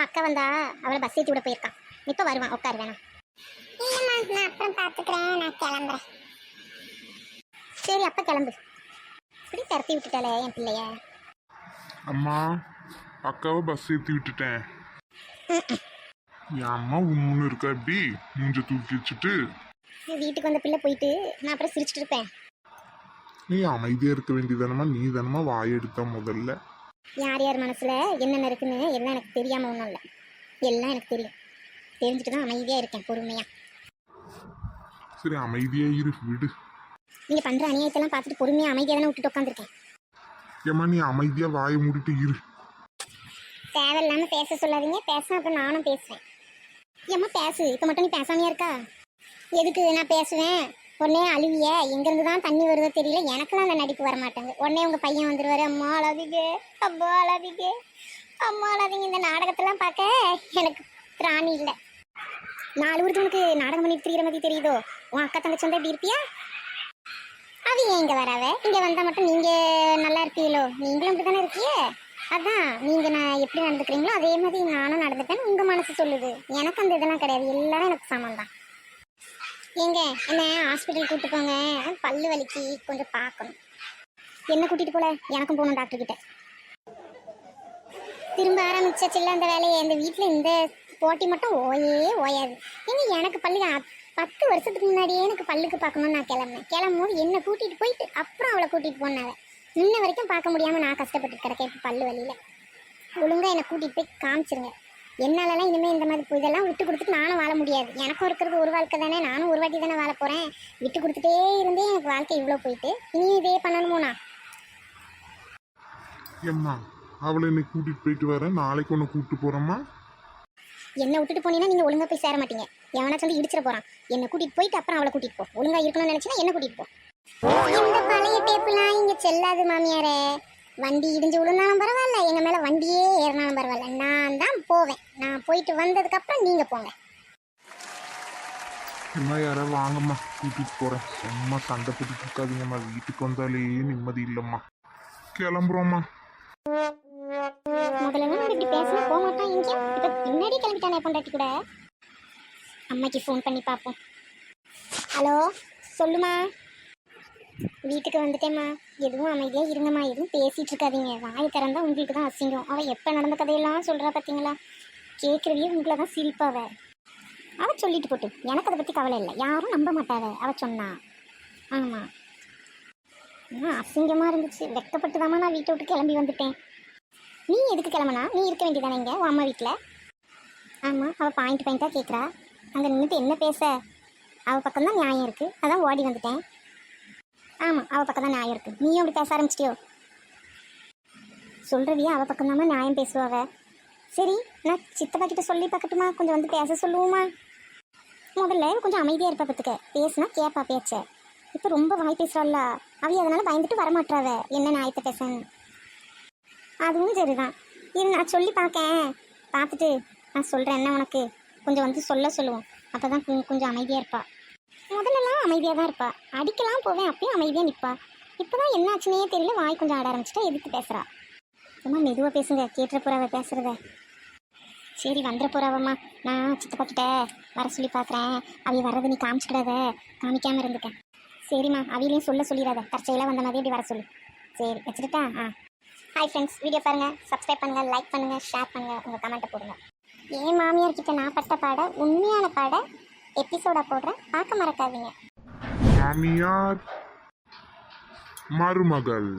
அக்கா வந்தா அவளை பஸ் ஏற்றி விட போயிருக்கான். இப்போ வருவான், உட்காரு வேணாம். இல்லைம்மா, நான் அப்புறம் பார்த்துக்கிறேன், நான் கிளம்புறேன். சரி அப்போ கிளம்பு. இப்படி திறத்தி விட்டுட்டாலே என் பிள்ளைய. அம்மா, அக்காவை பஸ் ஏற்றி விட்டுட்டேன். என் அம்மா உண்மைன்னு இருக்கா எப்படி மூஞ்ச தூக்கி வச்சுட்டு? வீட்டுக்கு வந்த பிள்ளை போயிட்டு நான் அப்புறம் சிரிச்சுட்டு இருப்பேன். நீ அமைதியா இருக்க வேண்டியதானமா, நீ தானமா வாய் எடுத்தா முதல்ல. யார் யார் மனசுல என்னென்ன இருக்குன்னு எல்லாம் எனக்கு தெரியாம ஒன்றும் இல்லை, எல்லாம் எனக்கு தெரியும். தெரிஞ்சுட்டு தான் அமைதியா இருக்கேன், பொறுமையா. சரி அமைதியா இரு, விடு. நீங்க பண்ற அநியாயத்தெல்லாம் பார்த்துட்டு பொறுமையா அமைதியா தானே விட்டுட்டு உட்காந்துருக்கேன். ஏம்மா நீ அமைதியா வாயை மூடிட்டு இரு. தேவையில்லாம பேச சொல்லாதீங்க, பேச அப்புறம் நானும் பேசுவேன். ஏம்மா பேசு, இப்போ மட்டும் நீ பேசாமையா இருக்கா? எதுக்கு நான் பேசுவேன்? உடனே அழுவிய, எங்கேருந்து தான் தண்ணி வருதோ தெரியல, எனக்கெல்லாம் அந்த நடிப்பு வர மாட்டேங்குது. உடனே உங்கள் பையன் வந்துடுவார், அம்மா அழாதீங்க, அப்பா அழாதீங்க, அம்மா அழாதீங்க. இந்த நாடகத்தெல்லாம் பார்க்க எனக்கு திராணி இல்லை. 4 ஊருக்கு உனக்கு நாடகம் பண்ணிட்டு திரிகிற மாதிரி தெரியுதோ? உன் அக்கா தங்கச்சி வந்தால் எப்படி இருப்பியா? அது ஏன் இங்கே வராவ? இங்கே வந்தால் மட்டும் நீங்கள் நல்லா இருப்பீங்களோ? நீங்களும் அப்படி தானே இருக்கியே. அதான் நீங்கள் நான் எப்படி நடந்துக்கிறீங்களோ அதே மாதிரி நானும் நடந்துப்பேன்னு உங்கள் மனசு சொல்லுது. எனக்கு அந்த இதெல்லாம் கிடையாது, எல்லாரும் எனக்கு சமம் தான். எங்க என்ன ஹாஸ்பிட்டல் கூப்பிட்டு போங்க, பல்லு வலிக்கு கொஞ்சம் பார்க்கணும். என்ன கூட்டிகிட்டு போல? எனக்கும் போகணும் டாக்டர் கிட்ட. திரும்ப ஆரம்பிச்சில்ல அந்த வேலையை. இந்த வீட்டில் இந்த போட்டி மட்டும் ஓயாது. ஏங்க எனக்கு பல்லு 10 வருஷத்துக்கு முன்னாடியே எனக்கு பல்லுக்கு பார்க்கணும்னு நான் கிளம்பும் போது என்னை கூட்டிகிட்டு போயிட்டு அப்புறம் அவளை கூட்டிகிட்டு போனாங்க. இன்ன வரைக்கும் பார்க்க முடியாமல் நான் கஷ்டப்பட்டு கிடக்கேன் இப்போ பல்லு வலியில். ஒழுங்காக என்னை கூட்டிகிட்டு போய் காமிச்சிருங்க. என்னாலலாம் இனிமேல் இந்த மாதிரி இதெல்லாம் விட்டு கொடுத்துட்டு நானும் வாழ முடியாது. எனக்கும் இருக்கிறது ஒரு வாழ்க்கை தானே, நானும் ஒரு வாட்டி தானே வாழ போகிறேன். விட்டு கொடுத்துட்டே இருந்தே எனக்கு வாழ்க்கை இவ்வளோ போயிட்டு இனி இதே பண்ணணுமோண்ணா? ஏம்மா அவளை இன்னைக்கு கூட்டிகிட்டு போயிட்டு வரேன், நாளைக்கு ஒன்று கூப்பிட்டு போகிறேம்மா. என்னை விட்டுட்டு போனீங்கன்னா நீங்கள் ஒழுங்காக போய் சேர மாட்டீங்க. எவனாச்சும் வந்து இடிச்சிட போகிறான். என்னை கூட்டிகிட்டு போயிட்டு அப்புறம் அவளை கூட்டிகிட்டு போ. ஒழுங்காக இருக்கணும்னு நினச்சினா என்ன கூட்டிகிட்டு போ. இந்த பழைய டேப்புலாம் இங்கே செல்லாது மாமியாரே. வண்டி இடிஞ்சு விழுந்தாலும் பரவாயில்ல, எங்கள் மேலே வண்டியே ஏறினாலும் பரவாயில்ல, நான் தான் போவேன். நான் போயிட்டு வந்ததுக்கப்புறம் நீங்கள் போங்க. அம்மா யாராவது வாங்கம்மா, கூட்டிகிட்டு போகிறேன். சும்மா சண்டை போட்டுட்டு இருக்காதீங்கம்மா, வீட்டுக்கு வந்தாலே நிம்மதி இல்லைம்மா. கிளம்புறோம்மா. முதல்ல நம்ம இப்படி பேசினா போக மாட்டான் எங்கேயும். இப்போ பின்னாடி கிளம்பிட்டானே பொண்டாட்டி கூட. அம்மாக்கு ஃபோன் பண்ணி பார்ப்போம். ஹலோ சொல்லுமா. வீட்டுக்கு வந்துட்டேம்மா. எதுவும் அமைதியாக இருங்கம்மா, எதுவும் பேசிகிட்டு இருக்காதீங்க. வாய் திறந்தா உங்களுக்கு தான் அசிங்கம். அவள் எப்போ நடந்த கதையெல்லாம் சொல்கிறா பார்த்தீங்களா? கேட்குறவையே உங்களை தான் சிரிப்பாவ. அவள் சொல்லிட்டு போட்டு எனக்கு அதை பற்றி கவலை இல்லை, யாரும் நம்ப மாட்டாவ. அவள் சொன்னா. ஆமாம் அசிங்கமாக இருந்துச்சு, வெக்கப்பட்டு தாம்மா நான் வீட்டை விட்டு கிளம்பி வந்துட்டேன். நீ எதுக்கு கிளம்புனா? நீ இருக்க வேண்டியதானே இங்கே உன் அம்மா வீட்டில். ஆமாம் அவள் பாயிண்ட்டாக கேட்குறா. அங்கே நின்றுட்டு என்ன பேச? அவள் பக்கம் தான் நியாயம் இருக்குது, அதான் ஓடி வந்துட்டேன். ஆமாம் அவள் பக்கம் தான் நியாயம் இருக்குது. நீயும் அப்படி பேச ஆரம்பிச்சிட்டியோ? சொல்கிறவியா அவள் பக்கம் தான் நியாயம் பேசுவாவ. சரி நான் சித்தப்பா கிட்ட சொல்லி பார்க்கட்டுமா? கொஞ்சம் வந்து பேச சொல்லுவோமா? முதல்ல கொஞ்சம் அமைதியாக இருப்பா பார்த்துக்க, பேசுனா கேட்பா பேச்ச. இப்போ ரொம்ப வாய் பேசுகிறாள்ல அவள், அதனால் பயந்துட்டு வரமாட்டாவ என்ன நியாயத்தை பேசன்னு. அதுவும் சரிதான். இது நான் சொல்லி பார்க்கேன், பார்த்துட்டு நான் சொல்கிறேன் என்ன உனக்கு. கொஞ்சம் வந்து சொல்லுவோம், அப்போ தான் கொஞ்சம் அமைதியாக இருப்பா. முதல்லலாம் அமைதியாக தான் இருப்பா, அடிக்கலாம் போவேன் அப்பயும் அமைதியாக நிற்பா. இப்போ தான் என்ன ஆச்சுன்னே தெரியல, வாய் கொஞ்சம் ஆட ஆரம்பிச்சிட்டா எதுக்கு பேசுகிறா. சும்மா மெதுவாக பேசுங்க, கேட்டுற போகிறாவ பேசுகிறத. சரி வந்துட போகிறாவம்மா. நான் சித்தப்பா கிட்ட வர சொல்லி பார்க்குறேன். அவைய வர்றது நீ காமிச்சிக்கிடாத, காமிக்காமல் இருந்துக்க. சரிம்மா, அவையிலையும் சொல்லிடாத, தற்செயலாக வந்த மாதிரி எப்படி வர சொல்லு. சரி வச்சுருட்டா? ஹாய் ஃப்ரெண்ட்ஸ், வீடியோ பாருங்கள், சப்ஸ்கிரைப் பண்ணுங்கள், லைக் பண்ணுங்கள், ஷேர் பண்ணுங்கள், உங்கள் கமெண்ட்டை போடுங்க. ஏன் மாமியார் கிட்ட நான் பட்ட பாட உண்மையான பாட எபிசோடா போடுறேன், பார்க்க மறக்காதீங்க. மாமியார் மருமகள்.